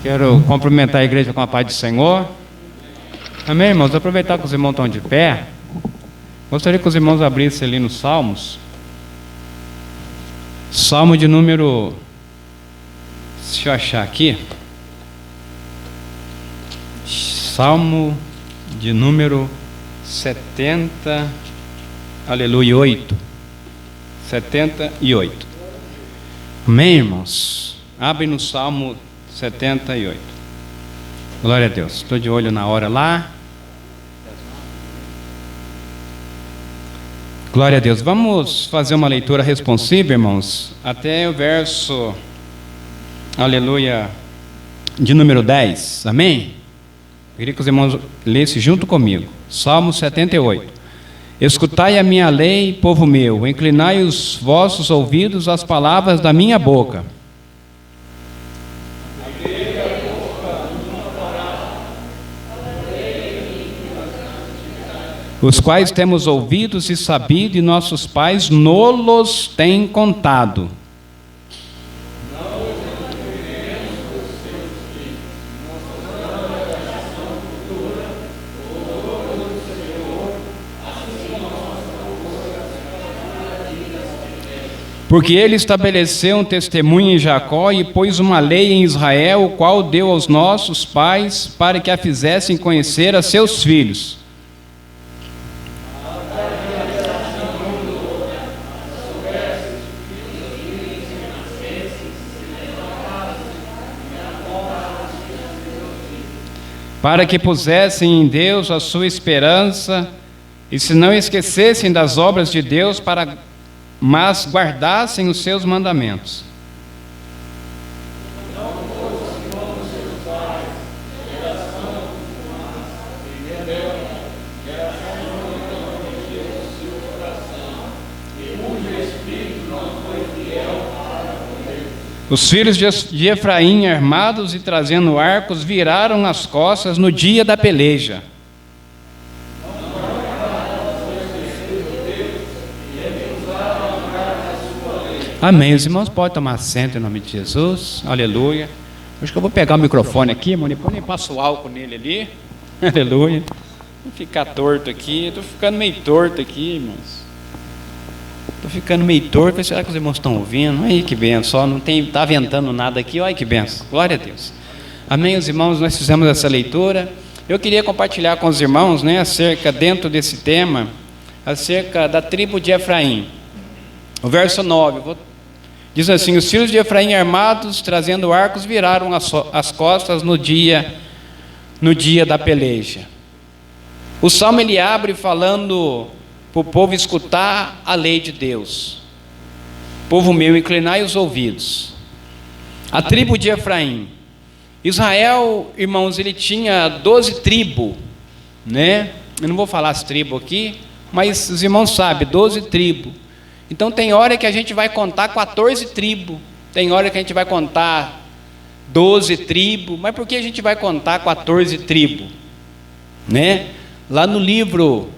Quero cumprimentar a igreja com a paz do Senhor. Amém, irmãos? Aproveitar que os irmãos estão de pé, gostaria que os irmãos abrissem ali nos Salmos. Salmo de número... Deixa eu achar aqui. Salmo de número 70... Aleluia, 8. 78. Amém, irmãos? Abre no Salmo 78. Glória a Deus. Estou de olho na hora lá. Glória a Deus. Vamos fazer uma leitura responsiva, irmãos, até o verso, aleluia, de número 10. Amém? Eu queria que os irmãos lessem junto comigo. Salmo 78. Escutai a minha lei, povo meu, inclinai os vossos ouvidos às palavras da minha boca. Os quais temos ouvidos e sabido, e nossos pais nolos têm contado. Porque ele estabeleceu um testemunho em Jacó e pôs uma lei em Israel, o qual deu aos nossos pais para que a fizessem conhecer a seus filhos. Para que pusessem em Deus a sua esperança e se não esquecessem das obras de Deus, mas guardassem os seus mandamentos. Os filhos de Efraim, armados e trazendo arcos, viraram as costas no dia da peleja. Amém. Os irmãos podem tomar assento em nome de Jesus. Aleluia. Acho que eu vou pegar o microfone aqui, irmão, depois nem passo o álcool nele ali. Aleluia. Vou ficar torto aqui. Estou ficando meio torto aqui, irmãos. Estou ficando meio torto. Será que os irmãos estão ouvindo? Aí que benção. Só não está ventando nada aqui. Olha que benção. Glória a Deus. Amém, os irmãos. Nós fizemos essa leitura. Eu queria compartilhar com os irmãos, né, acerca, dentro desse tema, acerca da tribo de Efraim. O verso 9, diz assim: os filhos de Efraim armados, trazendo arcos, viraram as costas no dia da peleja. O salmo ele abre falando para o povo escutar a lei de Deus. Povo meu, inclinai os ouvidos. A tribo de Efraim. Israel, irmãos, ele tinha 12 tribos, né? Eu não vou falar as tribos aqui, mas os irmãos sabem, 12 tribos. Então tem hora que a gente vai contar 14 tribos, tem hora que a gente vai contar 12 tribos, mas por que a gente vai contar 14 tribos? Né? Lá no livro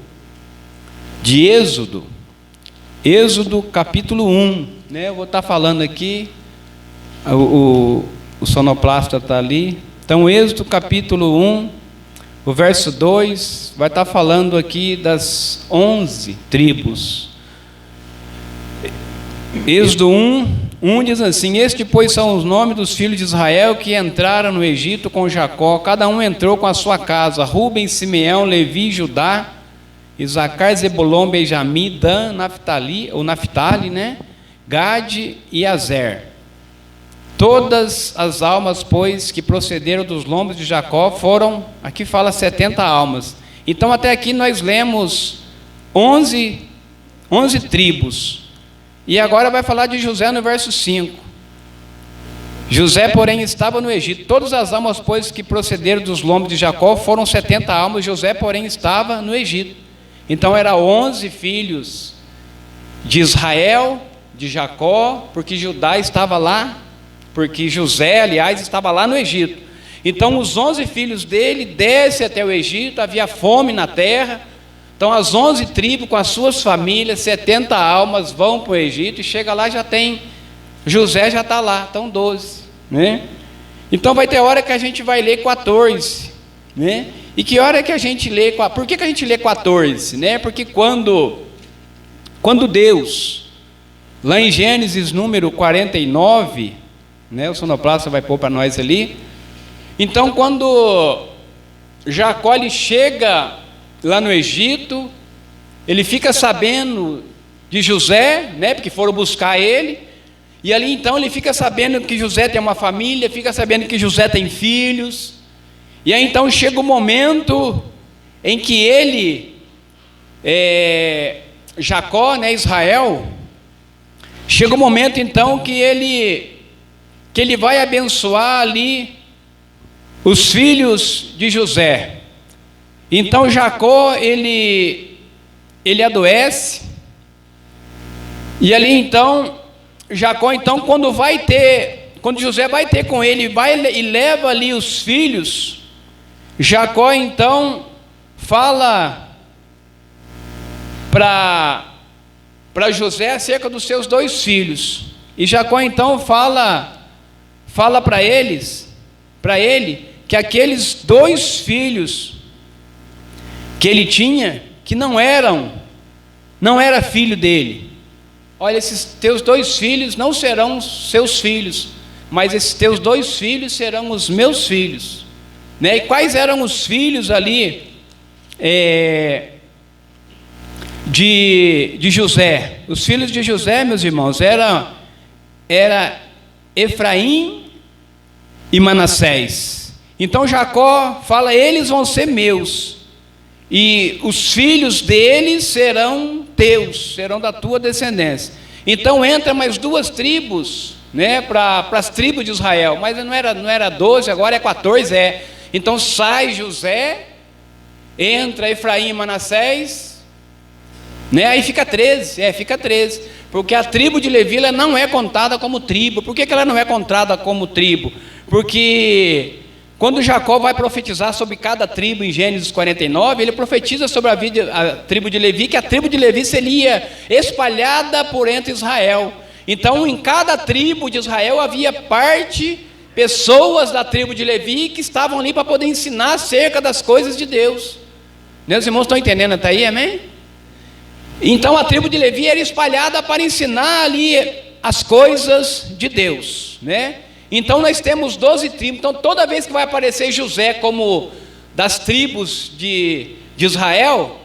de Êxodo capítulo 1, né? Eu vou estar falando aqui, o sonoplasta está ali. Então Êxodo capítulo 1, o verso 2, vai estar falando aqui das 11 tribos. Êxodo 1 diz assim: este, pois, são os nomes dos filhos de Israel que entraram no Egito com Jacó. Cada um entrou com a sua casa: Rubem, Simeão, Levi, Judá, Isacar, Zebulon, Benjamim, Dan, Naftali, né? Gade e Azer. Todas as almas, pois, que procederam dos lombos de Jacó foram, aqui fala 70 almas. Então até aqui nós lemos 11 tribos. E agora vai falar de José no verso 5. José, porém, estava no Egito. Todas as almas, pois, que procederam dos lombos de Jacó foram 70 almas. José, porém, estava no Egito. Então, eram 11 filhos de Israel, de Jacó, porque Judá estava lá, porque José, aliás, estava lá no Egito. Então, os 11 filhos dele descem até o Egito, havia fome na terra. Então as 11 tribos com as suas famílias, 70 almas vão para o Egito e chega lá, já tem, José já está lá, então 12, né? Então vai ter hora que a gente vai ler 14, né? E que hora que a gente lê, por que a gente lê 14, né? Porque quando Deus, lá em Gênesis número 49, né? O sonoplasta vai pôr para nós ali. Então quando Jacó ele chega lá no Egito, ele fica sabendo de José, né? Porque foram buscar ele. E ali então ele fica sabendo que José tem uma família, fica sabendo que José tem filhos. E aí então chega o momento em que ele, Jacó, né, Israel, chega o momento então que ele vai abençoar ali os filhos de José. Então Jacó, ele adoece, e ali então Jacó, então, quando José vai ter com ele, e leva ali os filhos, Jacó, então, fala para José acerca dos seus 2 filhos, e Jacó, então, fala para ele, que aqueles 2 filhos que ele tinha, que não era filho dele. Olha, esses teus 2 filhos não serão seus filhos, mas esses teus 2 filhos serão os meus filhos, né? E quais eram os filhos ali de José? Os filhos de José, meus irmãos, era Efraim e Manassés. Então Jacó fala: eles vão ser meus, e os filhos deles serão teus, serão da tua descendência. Então entra mais 2 tribos, né, para as tribos de Israel, mas não era 12, agora é 14, Então sai José, entra Efraim e Manassés, né, aí fica 13, porque a tribo de Levi ela não é contada como tribo. Por que ela não é contada como tribo? Porque quando Jacó vai profetizar sobre cada tribo em Gênesis 49, ele profetiza sobre a tribo de Levi, que a tribo de Levi seria espalhada por entre Israel. Então em cada tribo de Israel havia pessoas da tribo de Levi que estavam ali para poder ensinar acerca das coisas de Deus. Meus irmãos estão entendendo até aí, amém? Então a tribo de Levi era espalhada para ensinar ali as coisas de Deus, né? Então nós temos 12 tribos. Então toda vez que vai aparecer José como das tribos de Israel,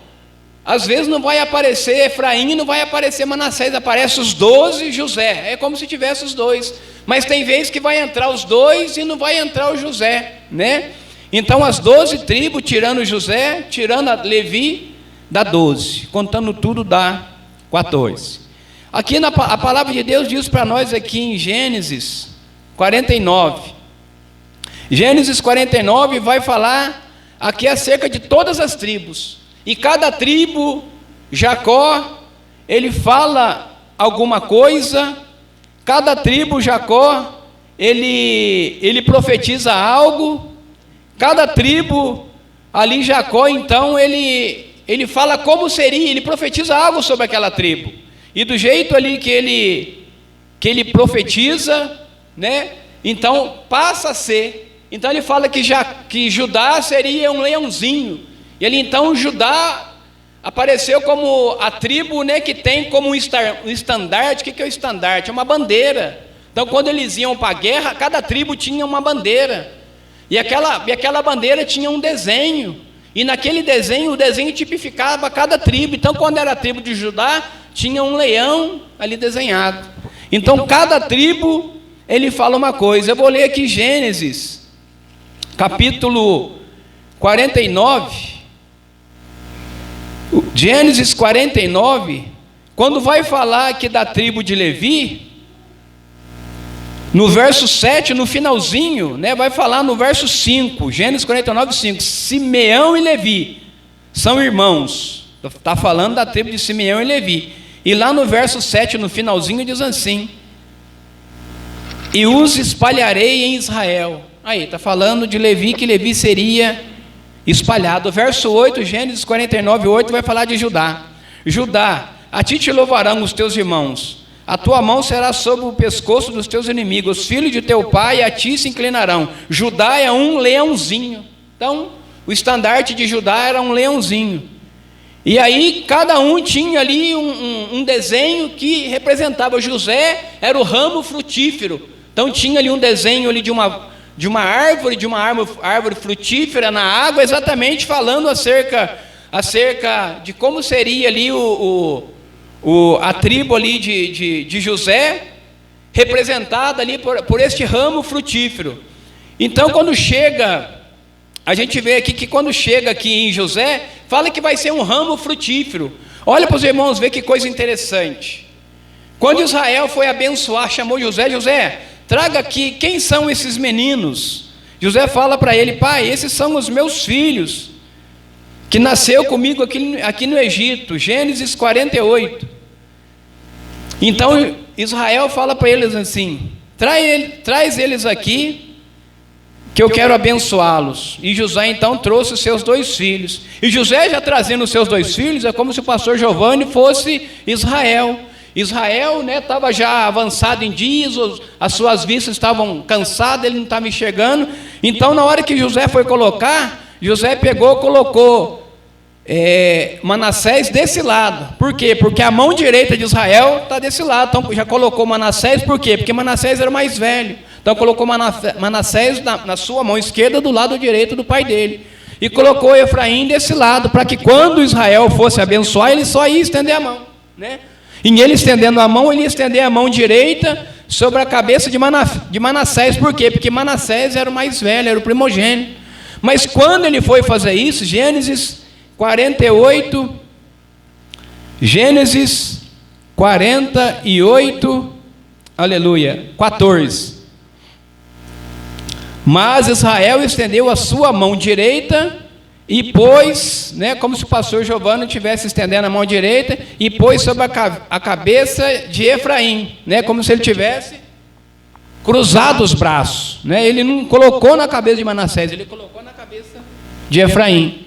às vezes não vai aparecer Efraim, não vai aparecer Manassés, aparece os 12 José, é como se tivesse os 2, mas tem vezes que vai entrar os 2 e não vai entrar o José, né? Então as 12 tribos, tirando José, tirando a Levi, dá 12, contando tudo dá 14. Aqui a palavra de Deus diz para nós aqui em Gênesis 49. Gênesis 49 vai falar aqui acerca de todas as tribos. E cada tribo, Jacó, ele fala alguma coisa. Cada tribo, Jacó, ele profetiza algo. Cada tribo, ali Jacó, então, ele fala como seria, ele profetiza algo sobre aquela tribo. E do jeito ali que ele profetiza, né? Então passa a ser. Então ele fala que Judá seria um leãozinho. E ele então Judá apareceu como a tribo, né, que tem como um estandarte. O que é o estandarte? É uma bandeira. Então quando eles iam para a guerra, cada tribo tinha uma bandeira. E aquela bandeira tinha um desenho. E naquele desenho, o desenho tipificava cada tribo. Então quando era a tribo de Judá, tinha um leão ali desenhado. Então cada tribo ele fala uma coisa. Eu vou ler aqui Gênesis, capítulo 49. Gênesis 49, quando vai falar aqui da tribo de Levi, no verso 7, no finalzinho, né, vai falar no verso 5, Gênesis 49, 5, Simeão e Levi são irmãos. Está falando da tribo de Simeão e Levi. E lá no verso 7, no finalzinho, diz assim: e os espalharei em Israel. Aí, está falando de Levi, que Levi seria espalhado. Verso 8, Gênesis 49, 8, vai falar de Judá. Judá, a ti te louvarão os teus irmãos, a tua mão será sobre o pescoço dos teus inimigos, os filhos de teu pai a ti se inclinarão. Judá é um leãozinho. Então, o estandarte de Judá era um leãozinho. E aí, cada um tinha ali um desenho que representava. José era o ramo frutífero. Então, tinha ali um desenho ali de uma árvore frutífera na água, exatamente falando acerca de como seria ali a tribo ali de José, representada ali por este ramo frutífero. Então, quando chega, a gente vê aqui que quando chega aqui em José, fala que vai ser um ramo frutífero. Olha para os irmãos ver que coisa interessante. Quando Israel foi abençoar, chamou José, traga aqui, quem são esses meninos? José fala para ele, pai, esses são os meus filhos, que nasceu comigo aqui no Egito. Gênesis 48. Então Israel fala para eles assim, traz eles aqui, que eu quero abençoá-los. E José então trouxe os seus 2 filhos. E José já trazendo os seus 2 filhos, é como se o pastor Giovanni fosse Israel. Israel estava já avançado em dias, as suas vistas estavam cansadas, ele não estava enxergando. Então, na hora que José foi colocar, José colocou Manassés desse lado. Por quê? Porque a mão direita de Israel está desse lado. Então, já colocou Manassés, por quê? Porque Manassés era o mais velho. Então, colocou Manassés na sua mão esquerda, do lado direito do pai dele. E colocou Efraim desse lado, para que quando Israel fosse abençoar, ele só ia estender a mão, né? E ele estendendo a mão, ele ia estender a mão direita sobre a cabeça de Manassés. Por quê? Porque Manassés era o mais velho, era o primogênito. Mas quando ele foi fazer isso, Gênesis 48, aleluia, 14. Mas Israel estendeu a sua mão direita e pôs, como se o pastor Giovanni estivesse estendendo a mão direita, e pôs sobre a cabeça de Efraim, como se ele tivesse cruzado os braços, ele não colocou na cabeça de Manassés, ele colocou na cabeça de Efraim.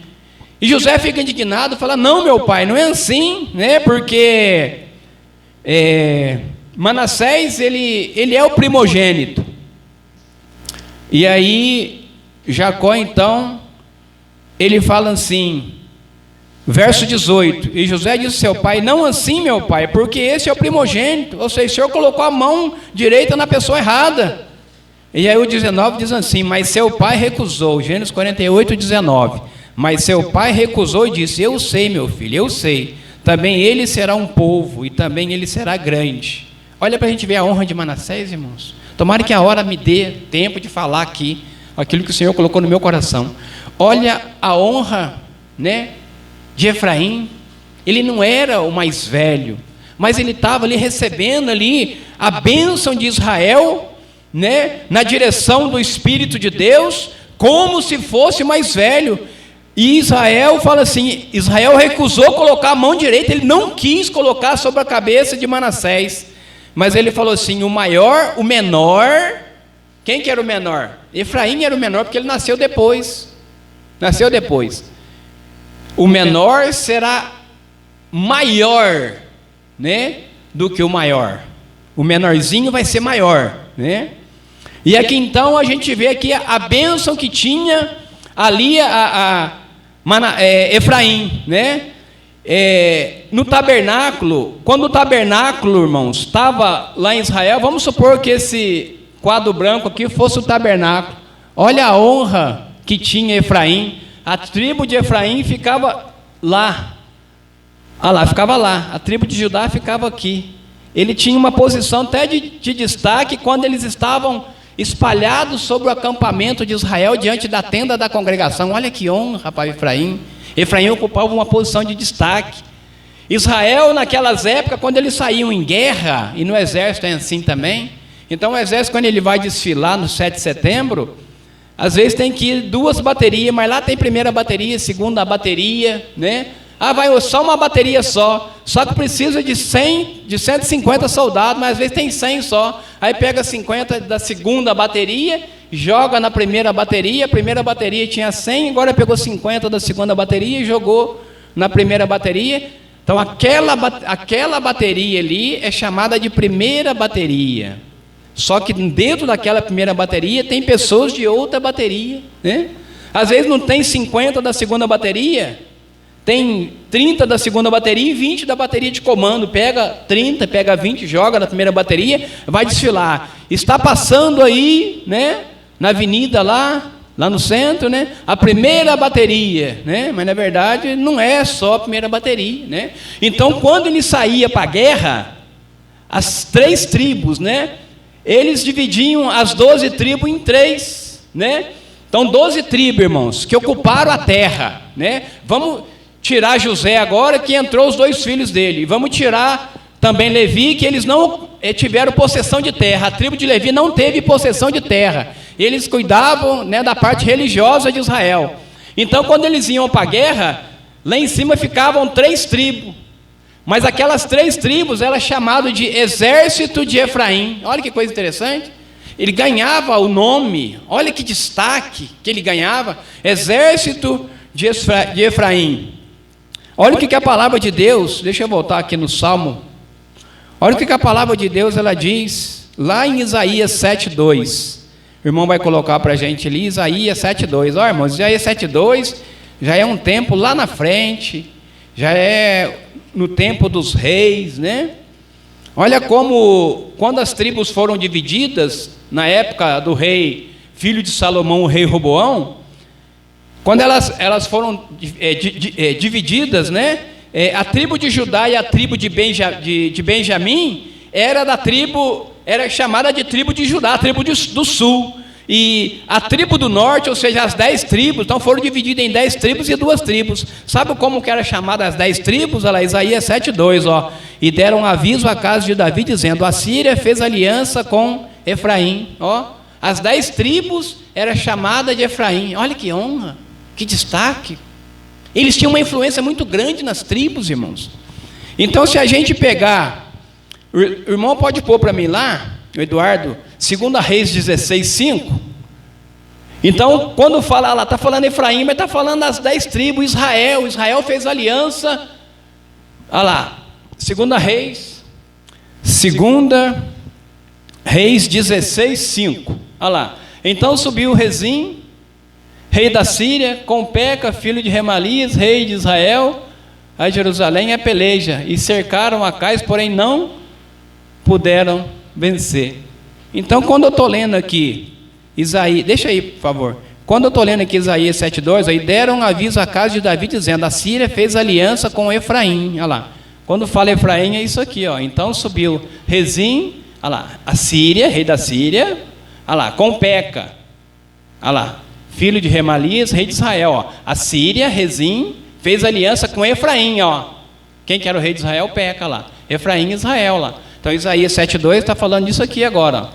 E José fica indignado, fala, não, meu pai, não é assim, porque Manassés, ele é o primogênito. E aí, Jacó, então, ele fala assim, verso 18, e José disse ao seu pai, não assim, meu pai, porque esse é o primogênito, ou seja, o senhor colocou a mão direita na pessoa errada. E aí o 19 diz assim, mas seu pai recusou, Gênesis 48, 19, mas seu pai recusou e disse, eu sei, meu filho, eu sei, também ele será um povo, e também ele será grande. Olha para a gente ver a honra de Manassés, irmãos. Tomara que a hora me dê tempo de falar aqui aquilo que o Senhor colocou no meu coração. Olha a honra, de Efraim. Ele não era o mais velho, mas ele estava ali recebendo ali a bênção de Israel, na direção do Espírito de Deus, como se fosse mais velho. E Israel fala assim, Israel recusou colocar a mão direita, ele não quis colocar sobre a cabeça de Manassés. Mas ele falou assim, o menor, quem que era o menor? Efraim era o menor, porque ele nasceu depois. O menor será maior, do que o maior. O menorzinho vai ser maior, E aqui então a gente vê aqui a bênção que tinha ali Efraim, no tabernáculo, quando o tabernáculo, irmãos, estava lá em Israel, vamos supor que esse quadro branco aqui fosse o tabernáculo. Olha a honra que tinha Efraim. A tribo de Efraim ficava lá. Ficava lá. A tribo de Judá ficava aqui. Ele tinha uma posição até de destaque quando eles estavam espalhados sobre o acampamento de Israel diante da tenda da congregação. Olha que honra para Efraim. Efraim ocupava uma posição de destaque. Israel, naquelas épocas, quando eles saíam em guerra, e no exército é assim também, então o exército, quando ele vai desfilar no 7 de setembro, às vezes tem que ir 2 baterias, mas lá tem primeira bateria, segunda bateria, vai só uma bateria só que precisa de 150 soldados, mas às vezes tem 100 só, aí pega 50 da segunda bateria, joga na primeira bateria, a primeira bateria tinha 100, agora pegou 50 da segunda bateria e jogou na primeira bateria, Então aquela bateria ali é chamada de primeira bateria. Só que dentro daquela primeira bateria tem pessoas de outra bateria, né? Às vezes não tem 50 da segunda bateria, tem 30 da segunda bateria e 20 da bateria de comando. Pega 30, pega 20, joga na primeira bateria, vai desfilar. Está passando aí, né, na avenida lá no centro, né, a primeira bateria, né? Mas na verdade não é só a primeira bateria, né? Então quando ele saía para a guerra, as 3 tribos, né, eles dividiam as 12 tribos em 3, né? Então 12 tribos, irmãos, que ocuparam a terra, né? Vamos tirar José agora, que entrou os 2 filhos dele. Vamos tirar também Levi, que eles não tiveram possessão de terra. A tribo de Levi não teve possessão de terra. Eles cuidavam, né, da parte religiosa de Israel. Então quando eles iam para a guerra, lá em cima ficavam 3 tribos. Mas aquelas 3 tribos eram chamadas de exército de Efraim. Olha que coisa interessante. Ele ganhava o nome, olha que destaque que ele ganhava, exército de Efraim. Olha o que a palavra de Deus, deixa eu voltar aqui no Salmo. Olha o que a palavra de Deus ela diz, lá em Isaías 7,2. O irmão vai colocar para a gente ali, Isaías 7,2. Olha, irmãos, Isaías 7,2 já é um tempo lá na frente, já é no tempo dos reis, né? Olha como, quando as tribos foram divididas, na época do rei, filho de Salomão, o rei Roboão, quando elas foram divididas, né? A tribo de Judá e a tribo de Benjamim era chamada de tribo de Judá, a tribo do sul. E a tribo do norte, ou seja, as 10 tribos, então foram divididas em 10 tribos e 2 tribos. Sabe como que era chamada as 10 tribos? Olha lá, Isaías 7,2, ó. E deram aviso à casa de Davi, dizendo: a Síria fez aliança com Efraim. Ó, as 10 tribos era chamada de Efraim. Olha que honra, que destaque. Eles tinham uma influência muito grande nas tribos, irmãos. Então, se a gente pegar, o irmão pode pôr para mim lá, o Eduardo, 2 Reis 16:5. Então, quando fala lá, está falando Efraim, mas está falando das 10 tribos, Israel fez aliança. Olha lá, 2 Reis 16:5. Olha lá, então subiu Rezim, rei da Síria, com Peca, filho de Remalias, rei de Israel, a Jerusalém a peleja, e cercaram Acais, porém não puderam vencer. Então, quando eu estou lendo aqui Isaías, deixa aí, por favor. Quando eu estou lendo aqui Isaías 7,2, aí deram aviso à casa de Davi, dizendo: a Síria fez aliança com Efraim. Olha lá, quando fala Efraim é isso aqui, ó. Então subiu Rezim, olha lá, a Síria, rei da Síria, olha lá, com Peca, olha lá, filho de Remalias, rei de Israel, ó. A Síria, Rezim, fez aliança com Efraim, ó. Quem que era o rei de Israel? Peca, lá. Efraim e Israel, lá. Então Isaías 7,2 está falando disso aqui agora.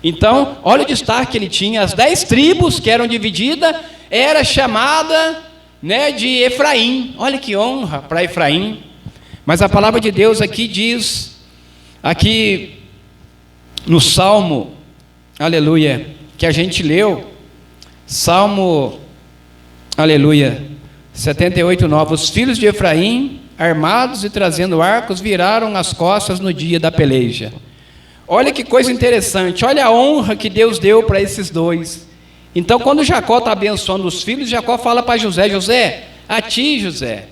Então, olha o destaque que ele tinha. As 10 tribos que eram divididas, era chamada, né, de Efraim. Olha que honra para Efraim. Mas a palavra de Deus aqui diz, aqui no Salmo, aleluia, que a gente leu, Salmo, aleluia, 78:9. Os filhos de Efraim, armados e trazendo arcos, viraram as costas no dia da peleja. Olha que coisa interessante, olha a honra que Deus deu para esses 2. Então, quando Jacó está abençoando os filhos, Jacó fala para José: José, a ti, José,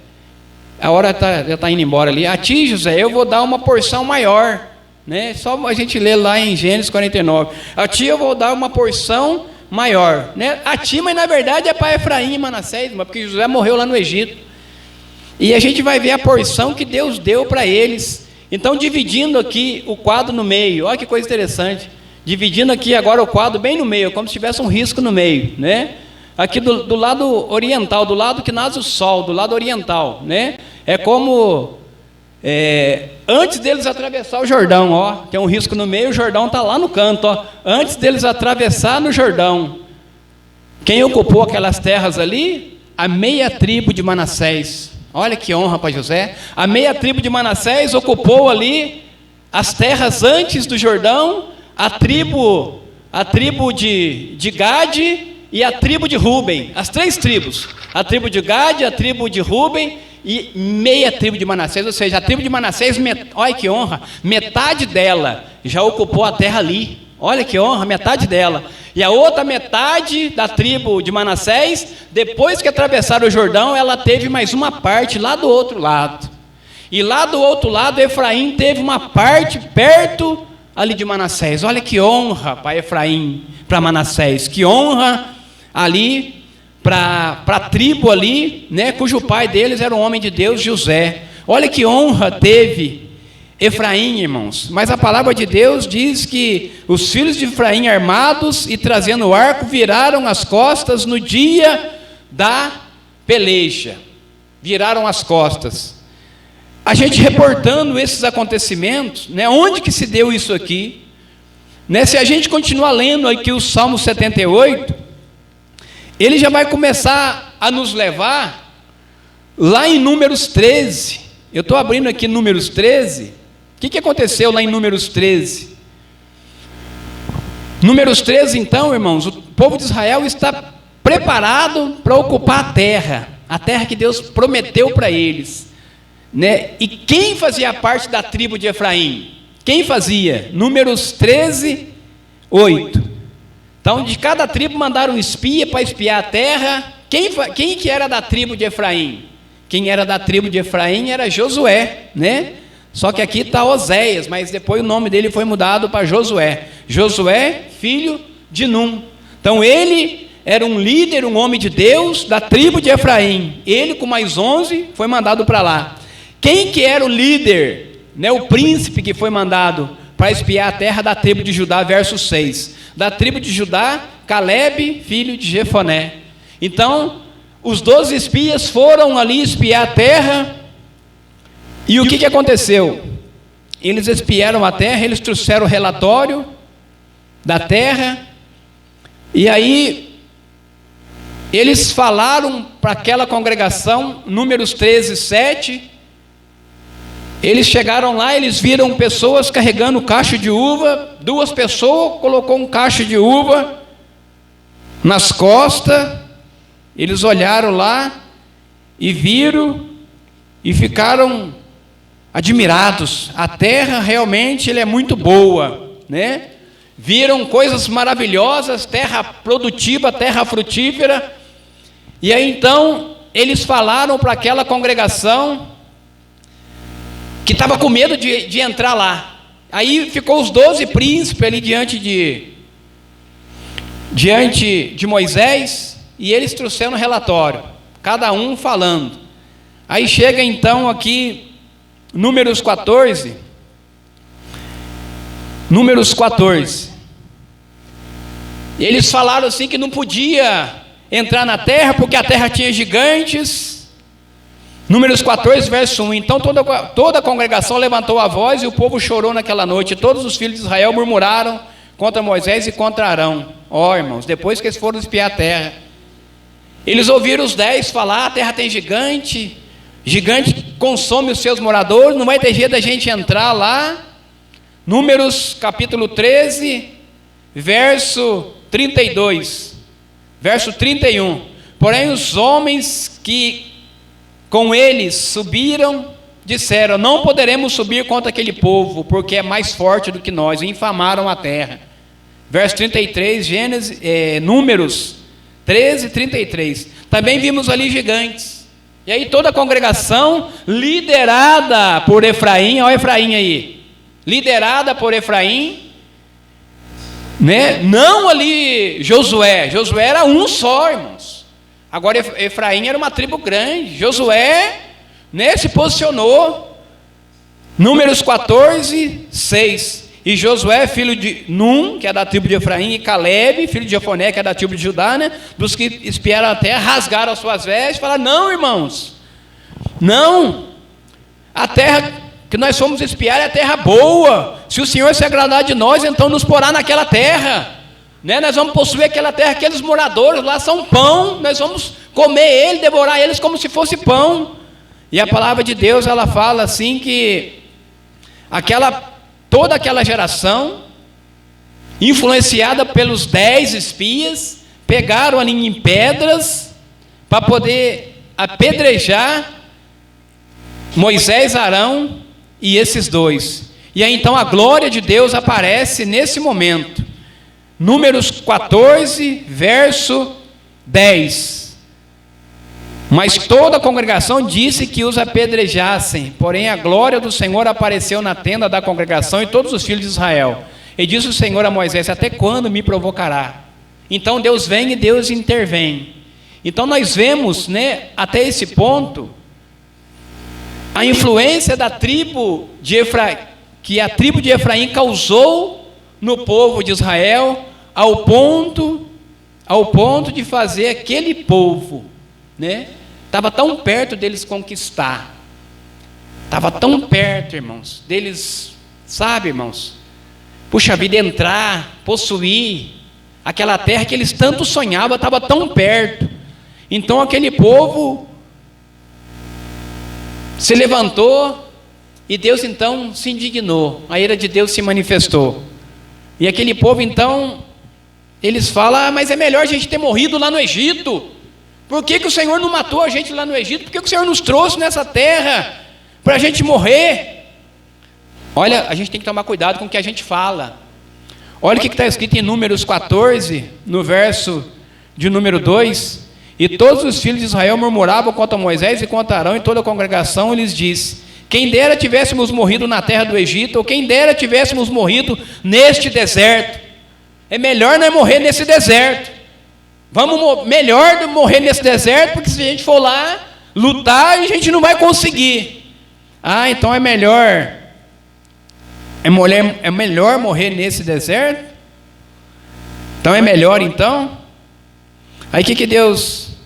a hora já está indo embora ali, a ti, José, eu vou dar uma porção maior, né? Só a gente lê lá em Gênesis 49, a ti eu vou dar uma porção maior, né? A ti, mas na verdade é para Efraim e Manassés, porque José morreu lá no Egito. E a gente vai ver a porção que Deus deu para eles. Então, dividindo aqui o quadro no meio, olha que coisa interessante. Dividindo aqui agora o quadro bem no meio, como se tivesse um risco no meio, né? Aqui do lado oriental, do lado que nasce o sol, do lado oriental, né? É como antes deles atravessar o Jordão, ó, tem um risco no meio, o Jordão está lá no canto, ó. Antes deles atravessar no Jordão, quem ocupou aquelas terras ali? A meia tribo de Manassés. Olha que honra para José. A meia tribo de Manassés ocupou ali as terras antes do Jordão. A tribo de Gade e a tribo de Ruben, as 3 tribos, a tribo de Gade, a tribo de Ruben e meia tribo de Manassés, ou seja, a tribo de Manassés, olha que honra, metade dela já ocupou a terra ali, olha que honra, metade dela, e a outra metade da tribo de Manassés, depois que atravessaram o Jordão, ela teve mais uma parte lá do outro lado, e lá do outro lado, Efraim teve uma parte perto ali de Manassés, olha que honra para Efraim, para Manassés, que honra ali para a tribo ali, né, cujo pai deles era um homem de Deus, José. Olha que honra teve Efraim, irmãos. Mas a palavra de Deus diz que os filhos de Efraim, armados e trazendo o arco, viraram as costas no dia da peleja. Viraram as costas. A gente reportando esses acontecimentos, né, onde que se deu isso aqui? Né, se a gente continuar lendo aqui o Salmo 78, ele já vai começar a nos levar lá em Números 13. Eu estou abrindo aqui Números 13. O que aconteceu lá em Números 13? Números 13, então, irmãos, o povo de Israel está preparado para ocupar a terra que Deus prometeu para eles, né? E quem fazia parte da tribo de Efraim? Quem fazia? Números 13, 8. Então, de cada tribo mandaram um espia para espiar a terra. Quem que era da tribo de Efraim? Quem era da tribo de Efraim era Josué, né? Só que aqui está Oséias, mas depois o nome dele foi mudado para Josué. Josué, filho de Num. Então, ele era um líder, um homem de Deus, da tribo de Efraim. Ele, com mais 11, foi mandado para lá. Quem que era o líder, né? O príncipe que foi mandado para espiar a terra da tribo de Judá, verso 6. Da tribo de Judá, Calebe, filho de Jefoné. Então, os 12 espias foram ali espiar a terra. E o que aconteceu? Eles espiaram a terra, eles trouxeram o relatório da terra. E aí, eles falaram para aquela congregação, Números 13, 7. Eles chegaram lá, eles viram pessoas carregando cacho de uva. 2 pessoas colocou um cacho de uva nas costas. Eles olharam lá e viram e ficaram admirados. A terra realmente é muito boa, né? Viram coisas maravilhosas, terra produtiva, terra frutífera. E aí então eles falaram para aquela congregação que estava com medo de entrar lá. Aí ficou os 12 príncipes ali diante de Moisés, e eles trouxeram um relatório, cada um falando. Aí chega então aqui, Números 14. Eles falaram assim que não podia entrar na terra, porque a terra tinha gigantes. Números 14, verso 1. Então toda a congregação levantou a voz e o povo chorou naquela noite. Todos os filhos de Israel murmuraram contra Moisés e contra Arão. Ó, irmãos, depois que eles foram espiar a terra, eles ouviram os 10 falar: a terra tem gigante, gigante consome os seus moradores, não vai ter jeito da gente entrar lá. Números capítulo 13, verso 32, verso 31. Porém os homens que com eles subiram, disseram: não poderemos subir contra aquele povo, porque é mais forte do que nós, e infamaram a terra. Verso 33, Números 13, 33. Também vimos ali gigantes. E aí toda a congregação, liderada por Efraim, olha Efraim aí, liderada por Efraim, né? Não ali Josué era um só, irmãos. Agora Efraim era uma tribo grande. Josué, né, se posicionou. Números 14, 6. E Josué, filho de Num, que é da tribo de Efraim, e Calebe, filho de Jefoné, que é da tribo de Judá, né, dos que espiaram a terra, rasgaram as suas vestes, falaram: não, irmãos, não, a terra que nós fomos espiar é a terra boa. Se o Senhor se agradar de nós, então nos porá naquela terra, né? Nós vamos possuir aquela terra, aqueles moradores lá são pão, nós vamos comer ele, devorar eles como se fosse pão. E a palavra de Deus, ela fala assim que toda aquela geração, influenciada pelos 10 espias, pegaram ali em pedras para poder apedrejar Moisés, Arão e esses dois. E aí então a glória de Deus aparece nesse momento. Números 14, verso 10. Mas toda a congregação disse que os apedrejassem, porém a glória do Senhor apareceu na tenda da congregação e todos os filhos de Israel. E disse o Senhor a Moisés: até quando me provocará? Então Deus vem e Deus intervém. Então nós vemos, né, até esse ponto, a influência da tribo de Efraim, que a tribo de Efraim causou no povo de Israel, ao ponto de fazer aquele povo, né, estava tão perto deles conquistar, estava tão perto, irmãos, deles, sabe, irmãos, puxa vida, entrar, possuir aquela terra que eles tanto sonhavam, estava tão perto. Então aquele povo se levantou e Deus então se indignou, a ira de Deus se manifestou. E aquele povo então, eles falam: mas é melhor a gente ter morrido lá no Egito. Por que o Senhor não matou a gente lá no Egito? Por que o Senhor nos trouxe nessa terra para a gente morrer? Olha, a gente tem que tomar cuidado com o que a gente fala. Olha o que está escrito em Números 14, no verso de número 2. E todos os filhos de Israel murmuravam contra Moisés e contra Arão, e toda a congregação lhes disse: quem dera tivéssemos morrido na terra do Egito, ou quem dera tivéssemos morrido neste deserto. É melhor não morrer nesse deserto. Melhor morrer nesse deserto, porque se a gente for lá lutar, a gente não vai conseguir. Ah, então é melhor morrer nesse deserto? Então é melhor então? Aí o que Deus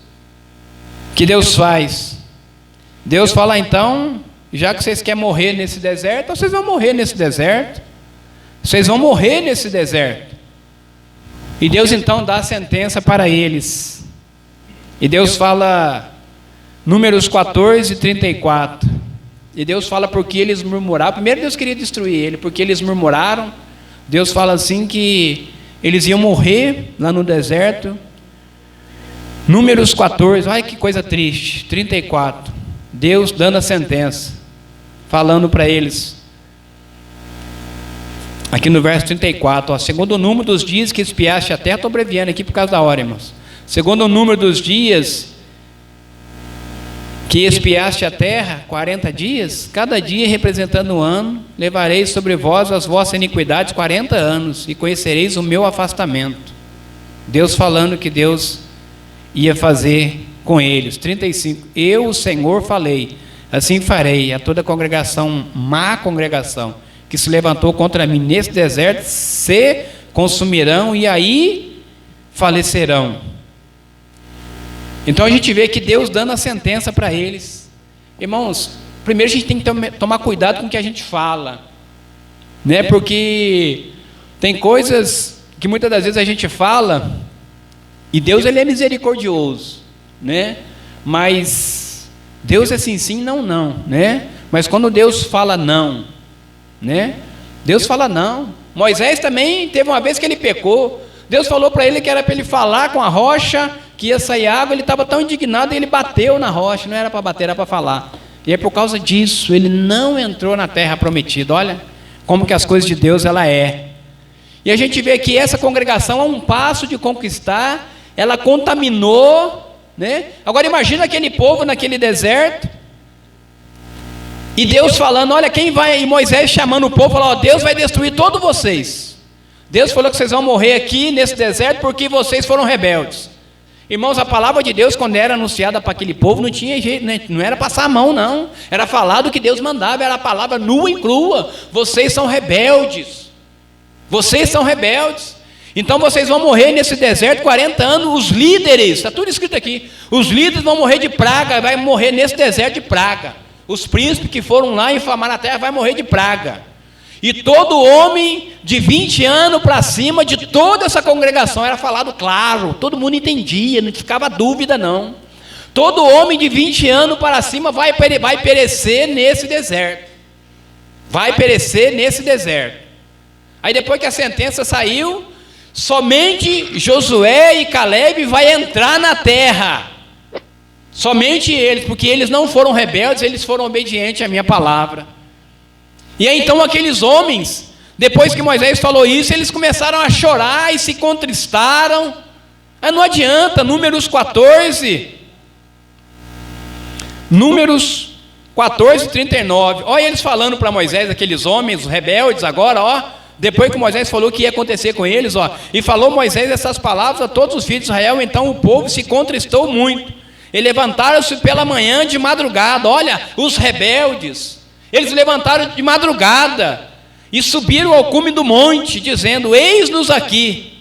faz? Deus fala: então, já que vocês querem morrer nesse deserto, então vocês vão morrer nesse deserto. Vocês vão morrer nesse deserto. E Deus então dá a sentença para eles. E Deus fala, Números 14, 34. E Deus fala porque eles murmuraram. Primeiro Deus queria destruir ele, porque eles murmuraram. Deus fala assim que eles iam morrer lá no deserto. Números 14, olha que coisa triste. 34. Deus dando a sentença, falando para eles. Aqui no verso 34, ó, segundo o número dos dias que espiaste a terra, estou abreviando aqui por causa da hora, irmãos. Segundo o número dos dias que espiaste a terra, 40 dias, cada dia representando um ano, levareis sobre vós as vossas iniquidades 40 anos, e conhecereis o meu afastamento. Deus falando que Deus ia fazer com eles. 35, eu, o Senhor, falei, assim farei a toda a congregação, má congregação, que se levantou contra mim nesse deserto, se consumirão e aí falecerão. Então a gente vê que Deus dando a sentença para eles. Irmãos, primeiro a gente tem que tomar cuidado com o que a gente fala, né? Porque tem coisas que muitas das vezes a gente fala e Deus, ele é misericordioso, né? Mas Deus é sim, sim, não, não, né? Mas quando Deus fala não, né? Deus fala não. Moisés também teve uma vez que ele pecou. Deus falou para ele que era para ele falar com a rocha, que ia sair água. Ele estava tão indignado e ele bateu na rocha. Não era para bater, era para falar. E é por causa disso ele não entrou na terra prometida. Olha como que as coisas de Deus ela é. E a gente vê que essa congregação, a um passo de conquistar, ela contaminou, né? Agora imagina aquele povo naquele deserto, e Deus falando, olha quem vai, e Moisés chamando o povo, falando, ó, Deus vai destruir todos vocês. Deus falou que vocês vão morrer aqui nesse deserto porque vocês foram rebeldes. Irmãos, a palavra de Deus, quando era anunciada para aquele povo, não tinha jeito, né? Não era passar a mão, não. Era falar do que Deus mandava, era a palavra nua e crua. Vocês são rebeldes. Vocês são rebeldes. Então vocês vão morrer nesse deserto 40 anos. Os líderes, está tudo escrito aqui. Os líderes vão morrer de praga, vai morrer nesse deserto de praga. Os príncipes que foram lá inflamar a terra vai morrer de praga. E todo homem de 20 anos para cima de toda essa congregação, era falado claro, todo mundo entendia, não ficava dúvida não. Todo homem de 20 anos para cima vai perecer nesse deserto. Vai perecer nesse deserto. Aí depois que a sentença saiu, somente Josué e Caleb vai entrar na terra. Somente eles, porque eles não foram rebeldes, eles foram obedientes à minha palavra. E aí então aqueles homens, depois que Moisés falou isso, eles começaram a chorar e se contristaram. Não adianta, Números 14, 39, olha eles falando para Moisés, aqueles homens rebeldes agora, depois que Moisés falou o que ia acontecer com eles, e falou Moisés essas palavras a todos os filhos de Israel, então o povo se contristou muito, e levantaram-se pela manhã de madrugada, olha, os rebeldes, eles levantaram de madrugada, e subiram ao cume do monte, dizendo, eis-nos aqui,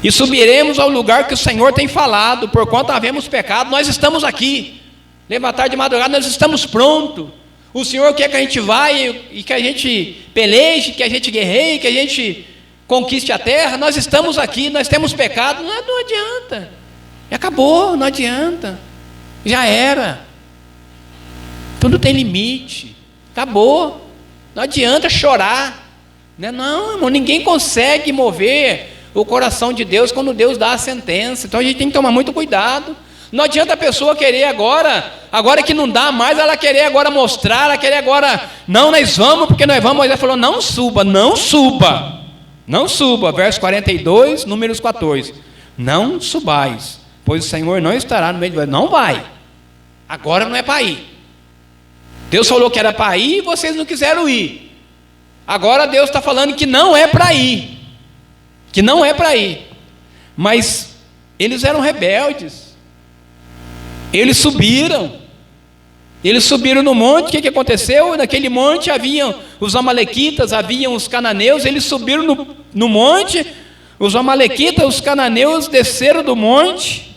e subiremos ao lugar que o Senhor tem falado, porquanto havemos pecado, nós estamos aqui, levantar de madrugada, nós estamos prontos, o Senhor quer que a gente vá e que a gente peleje, que a gente guerreie, que a gente conquiste a terra, nós estamos aqui, nós temos pecado, não adianta, acabou, não adianta, já era, tudo tem limite, acabou, não adianta chorar, não, irmão, ninguém consegue mover o coração de Deus quando Deus dá a sentença, então a gente tem que tomar muito cuidado. Não adianta a pessoa querer agora que não dá mais, ela querer agora mostrar, ela querer agora, não, nós vamos, porque nós vamos. Moisés falou, não suba, verso 42, Números 14, não subais, pois o Senhor não estará no meio de vocês, não vai, agora não é para ir, Deus falou que era para ir e vocês não quiseram ir, agora Deus está falando que não é para ir, mas eles eram rebeldes, eles subiram no monte. O que aconteceu? Naquele monte haviam os amalequitas, haviam os cananeus, eles subiram no monte, os amalequitas, os cananeus desceram do monte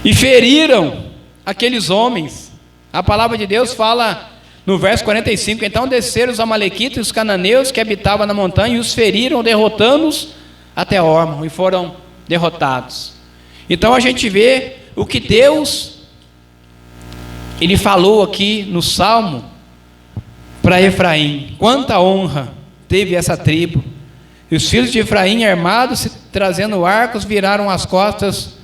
e feriram aqueles homens. A palavra de Deus fala no verso 45, então desceram os amalequitas e os cananeus que habitavam na montanha e os feriram, derrotando-os até Orma, e foram derrotados. Então a gente vê o que Deus, Ele falou aqui no Salmo, para Efraim, quanta honra teve essa tribo, e os filhos de Efraim armados, trazendo arcos, viraram as costas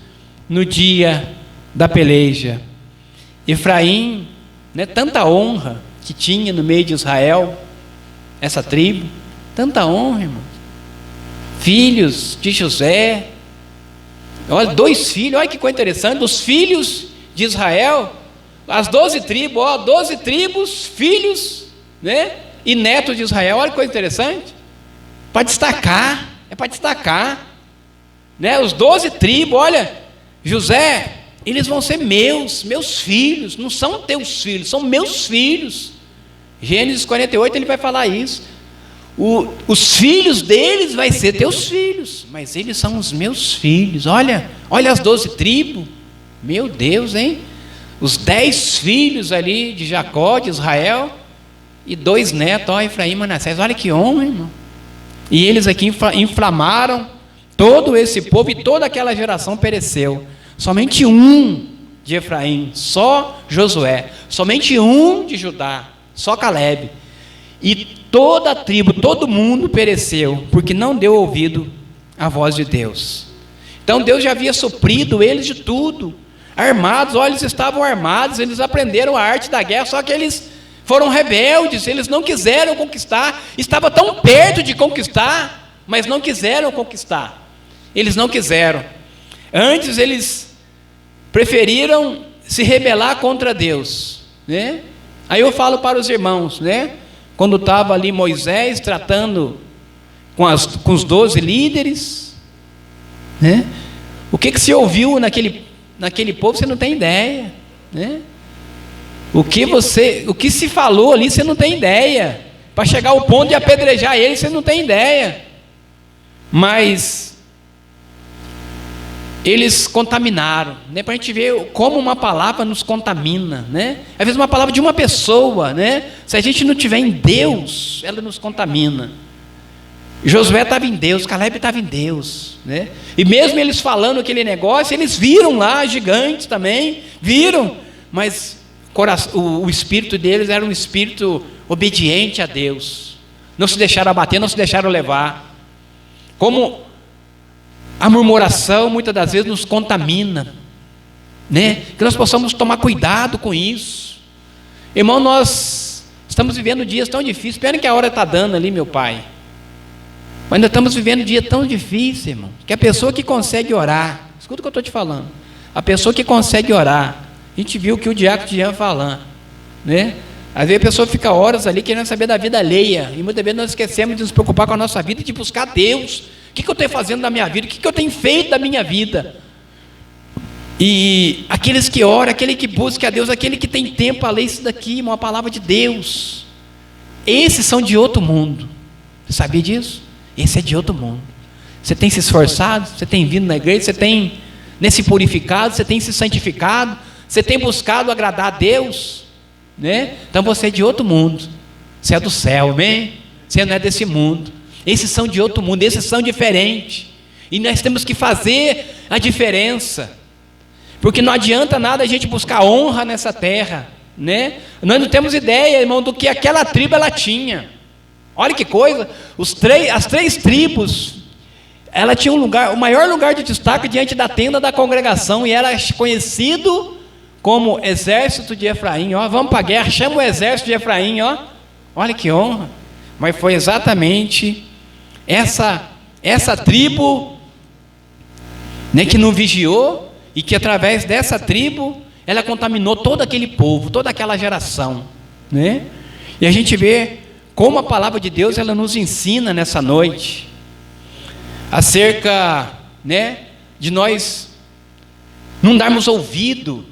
no dia da peleja. Efraim, tanta honra que tinha no meio de Israel, essa tribo, tanta honra, irmão, filhos de José, olha, 2 filhos, olha que coisa interessante, dos filhos de Israel, as 12 tribos, 12 tribos, filhos, e netos de Israel, olha que coisa interessante, para destacar, os 12 tribos, olha, José, eles vão ser meus filhos, não são teus filhos, são meus filhos, Gênesis 48 ele vai falar isso, os filhos deles vai ser teus filhos, mas eles são os meus filhos, olha as 12 tribos, meu Deus, hein? Os 10 filhos ali de Jacó, de Israel, e 2 netos, Efraim e Manassés, olha que honra, irmão. E eles aqui inflamaram todo esse povo, e toda aquela geração pereceu, somente um de Efraim, só Josué, somente um de Judá, só Caleb, e toda a tribo, todo mundo pereceu, porque não deu ouvido à voz de Deus. Então Deus já havia suprido eles de tudo, armados, olha, eles estavam armados, eles aprenderam a arte da guerra, só que eles foram rebeldes, eles não quiseram conquistar, estava tão perto de conquistar, mas não quiseram conquistar, eles não quiseram, antes eles preferiram se rebelar contra Deus, Aí eu falo para os irmãos, quando estava ali Moisés tratando com os 12 líderes, o que se ouviu naquele povo, você não tem ideia, o que se falou ali, você não tem ideia, para chegar ao ponto de apedrejar ele, você não tem ideia, mas eles contaminaram, para a gente ver como uma palavra nos contamina, às vezes uma palavra de uma pessoa, se a gente não tiver em Deus, ela nos contamina. Josué estava em Deus, Caleb estava em Deus, e mesmo eles falando aquele negócio, eles viram lá gigantes também, viram, mas o espírito deles era um espírito obediente a Deus, não se deixaram abater, não se deixaram levar. como a murmuração muitas das vezes nos contamina, né? Que nós possamos tomar cuidado com isso. Irmão, nós estamos vivendo dias tão difíceis. Espera que a hora está dando ali, meu pai. Mas nós estamos vivendo um dia tão difícil, irmão, que a pessoa que consegue orar, escuta o que eu estou te falando, a pessoa que consegue orar, a gente viu o que o diácono tinha falando, né? Às vezes a pessoa fica horas ali querendo saber da vida alheia, e muitas vezes nós esquecemos de nos preocupar com a nossa vida e de buscar Deus. O que eu estou fazendo da minha vida? O que eu tenho feito da minha vida? E aqueles que oram, aquele que busca a Deus, aquele que tem tempo a ler isso daqui, uma palavra de Deus, esses são de outro mundo. Você sabia disso? Esse é de outro mundo. Você tem se esforçado, você tem vindo na igreja, você tem se purificado, você tem se santificado, você tem buscado agradar a Deus, né? Então você é de outro mundo, você é do céu, amém? Você não é desse mundo. Esses são de outro mundo, esses são diferentes, e nós temos que fazer a diferença, porque não adianta nada a gente buscar honra nessa terra, né? Nós não temos ideia, irmão, do que aquela tribo ela tinha. Olha que coisa, as três tribos, ela tinha um lugar, o maior lugar de destaque diante da tenda da congregação, e era conhecido como exército de Efraim. Ó, vamos para a guerra, chama o exército de Efraim, ó. Olha que honra. Mas foi exatamente essa tribo, né, que não vigiou, e que através dessa tribo ela contaminou todo aquele povo, toda aquela geração, né? E a gente vê como a palavra de Deus ela nos ensina nessa noite acerca, né, de nós não darmos ouvido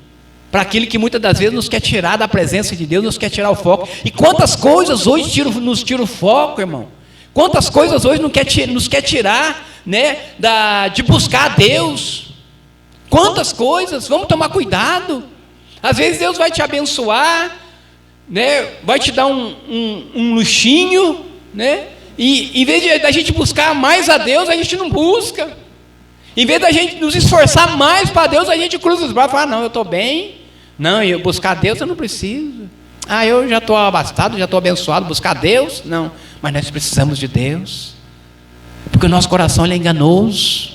para aquele que muitas das vezes nos quer tirar da presença de Deus, nos quer tirar o foco. E quantas coisas hoje nos tiram o foco, irmão? Quantas coisas hoje nos quer tirar, né, de buscar a Deus? Quantas coisas? Vamos tomar cuidado. Às vezes Deus vai te abençoar, né, vai te dar um luxinho, né, e em vez da gente buscar mais a Deus, a gente não busca. Em vez da gente nos esforçar mais para Deus, a gente cruza os braços e fala: não, eu estou bem, não, eu buscar a Deus eu não preciso, eu já estou abastado, já estou abençoado. Buscar Deus? Não, mas nós precisamos de Deus, porque o nosso coração ele é enganoso.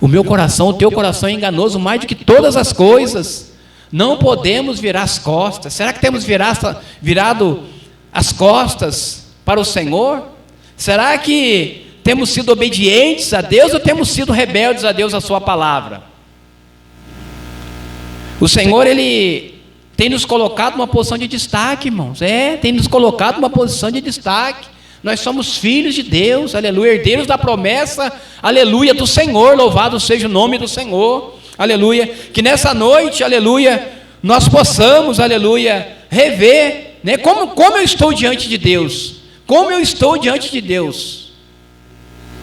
O meu coração, o teu coração é enganoso mais do que todas as coisas. Não podemos virar as costas. Será que temos virado as costas para o Senhor? Será que temos sido obedientes a Deus ou temos sido rebeldes a Deus, a sua palavra? O Senhor, Ele tem nos colocado numa posição de destaque, irmãos. Tem nos colocado numa posição de destaque. Nós somos filhos de Deus, aleluia, herdeiros da promessa, aleluia, do Senhor. Louvado seja o nome do Senhor, aleluia. Que nessa noite, aleluia, nós possamos, aleluia, rever, né, como eu estou diante de Deus. Como eu estou diante de Deus,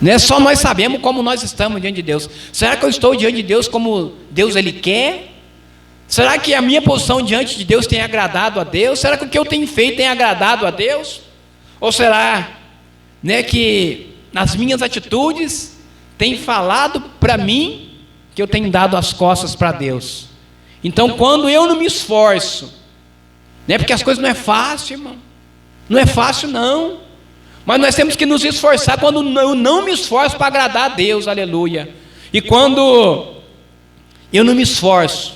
né? Só nós sabemos como nós estamos diante de Deus. Será que eu estou diante de Deus como Deus Ele quer? Será que a minha posição diante de Deus tem agradado a Deus? Será que o que eu tenho feito tem agradado a Deus? Ou será, né, que nas minhas atitudes tem falado para mim que eu tenho dado as costas para Deus? Então, quando eu não me esforço, né, porque as coisas não é fácil, irmão, não é fácil não, mas nós temos que nos esforçar. Quando eu não me esforço para agradar a Deus, aleluia, e quando eu não me esforço,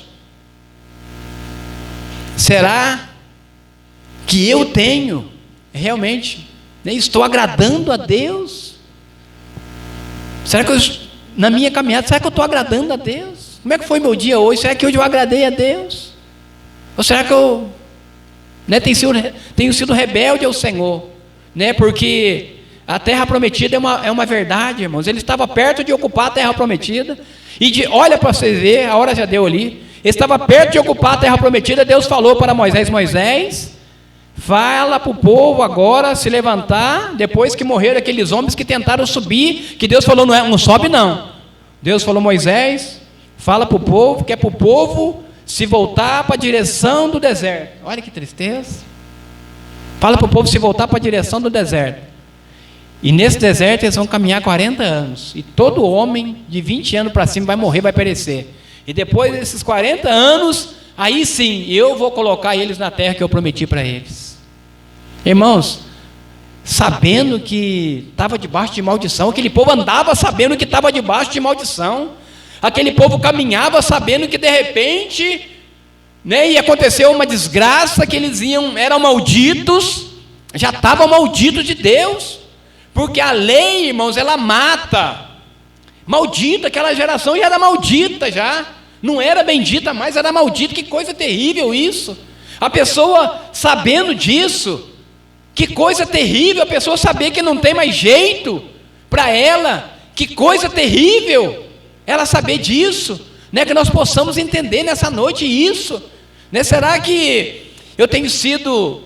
será que eu tenho realmente, né, estou agradando a Deus? Será que na minha caminhada, será que eu estou agradando a Deus? Como é que foi meu dia hoje? Será que hoje eu agradei a Deus? Ou será que eu, né, tenho sido rebelde ao Senhor, né? Porque a terra prometida é uma verdade, irmãos. Ele estava perto de ocupar a terra prometida, olha para você ver, a hora já deu ali. Ele estava perto de ocupar a terra prometida. Deus falou para Moisés: Moisés, fala para o povo agora se levantar, depois que morreram aqueles homens que tentaram subir, que Deus falou: não sobe não. Deus falou: Moisés, fala para o povo, que é para o povo se voltar para a direção do deserto. Olha que tristeza. Fala para o povo se voltar para a direção do deserto. E nesse deserto eles vão caminhar 40 anos. E todo homem de 20 anos para cima vai morrer, vai perecer. E depois desses 40 anos, aí sim, eu vou colocar eles na terra que eu prometi para eles. Irmãos, sabendo que estava debaixo de maldição, aquele povo andava sabendo que estava debaixo de maldição, aquele povo caminhava sabendo que de repente, né, ia acontecer uma desgraça, que eles eram malditos, já estavam malditos de Deus, porque a lei, irmãos, ela mata. Maldita, aquela geração já era maldita já, não era bendita mais, era maldita. Que coisa terrível isso. A pessoa sabendo disso, que coisa terrível a pessoa saber que não tem mais jeito para ela, que coisa terrível ela saber disso, né? Que nós possamos entender nessa noite isso, né? Será que eu tenho sido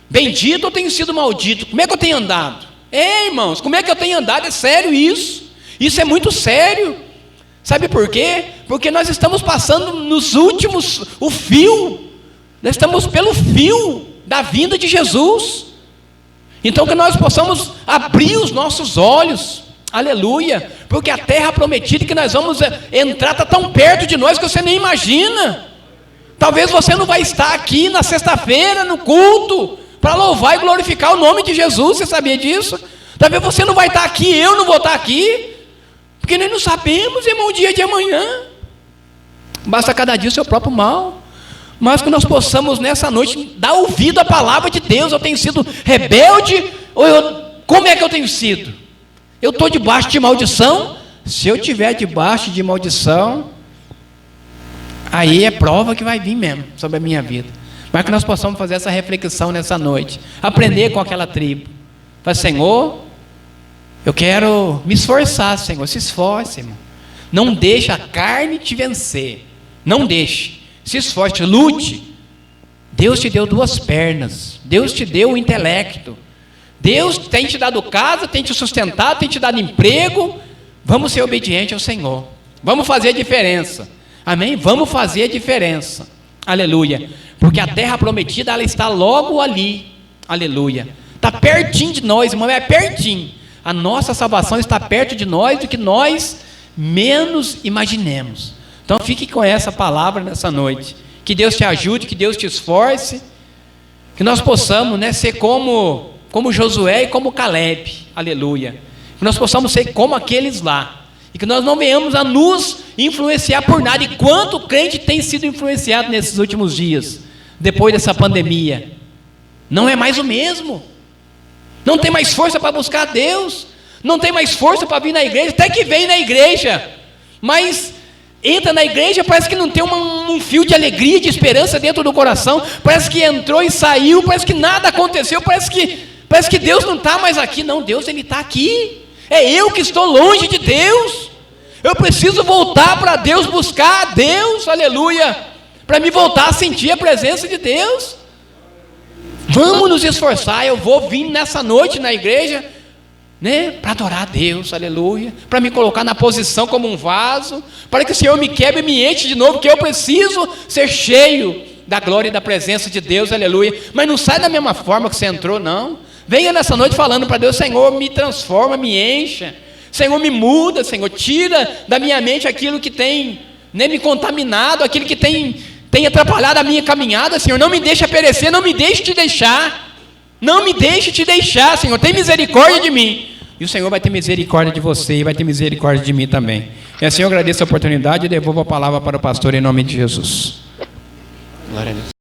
bendito ou tenho sido maldito? Como é que eu tenho andado? Irmãos, como é que eu tenho andado? É sério isso. Isso é muito sério. Sabe por quê? Porque nós estamos passando nos últimos, o fio, nós estamos pelo fio da vinda de Jesus. Então que nós possamos abrir os nossos olhos, aleluia, porque a terra prometida que nós vamos entrar está tão perto de nós que você nem imagina. Talvez você não vai estar aqui na sexta-feira, no culto, para louvar e glorificar o nome de Jesus, você sabia disso? Talvez você não vai estar aqui, eu não vou estar aqui, porque nós não sabemos, irmão, o dia de amanhã. Basta cada dia o seu próprio mal. Mas que nós possamos nessa noite dar ouvido à palavra de Deus. Eu tenho sido rebelde? Como é que eu tenho sido? Eu estou debaixo de maldição? Se eu estiver debaixo de maldição, aí é prova que vai vir mesmo sobre a minha vida. Mas que nós possamos fazer essa reflexão nessa noite, aprender com aquela tribo. Fala, Senhor, eu quero me esforçar, Senhor. Se esforce, irmão. Não deixe a carne te vencer. Não deixe. Se esforce, lute. Deus te deu duas pernas. Deus te deu o intelecto. Deus tem te dado casa, tem te sustentado, tem te dado emprego. Vamos ser obedientes ao Senhor. Vamos fazer a diferença. Amém? Vamos fazer a diferença. Aleluia. Porque a terra prometida, ela está logo ali. Aleluia. Está pertinho de nós, irmão. É pertinho. A nossa salvação está perto de nós do que nós menos imaginemos. Então fique com essa palavra nessa noite. Que Deus te ajude, que Deus te esforce, que nós possamos, né, ser como Josué e como Caleb. Aleluia. Que nós possamos ser como aqueles lá. E que nós não venhamos a nos influenciar por nada. E quanto crente tem sido influenciado nesses últimos dias, depois dessa pandemia. Não é mais o mesmo. Não tem mais força para buscar a Deus, não tem mais força para vir na igreja, até que vem na igreja, mas entra na igreja, parece que não tem um fio de alegria, de esperança dentro do coração, parece que entrou e saiu, parece que nada aconteceu, parece que Deus não está mais aqui. Não, Deus, Ele está aqui, é eu que estou longe de Deus, eu preciso voltar para Deus, buscar a Deus, aleluia, para me voltar a sentir a presença de Deus. Vamos nos esforçar. Eu vou vir nessa noite na igreja, né, para adorar a Deus, aleluia, para me colocar na posição como um vaso, para que o Senhor me quebre e me enche de novo, porque eu preciso ser cheio da glória e da presença de Deus, aleluia. Mas não sai da mesma forma que você entrou, não. Venha nessa noite falando para Deus, Senhor, me transforma, me encha, Senhor, me muda, Senhor, tira da minha mente aquilo que tem, né, me contaminado, aquilo que tem atrapalhado a minha caminhada, Senhor. Não me deixe perecer, não me deixe te deixar, não me deixe te deixar, Senhor. Tem misericórdia de mim. E o Senhor vai ter misericórdia de você e vai ter misericórdia de mim também. E assim eu agradeço a oportunidade e devolvo a palavra para o pastor em nome de Jesus. Glória a Deus.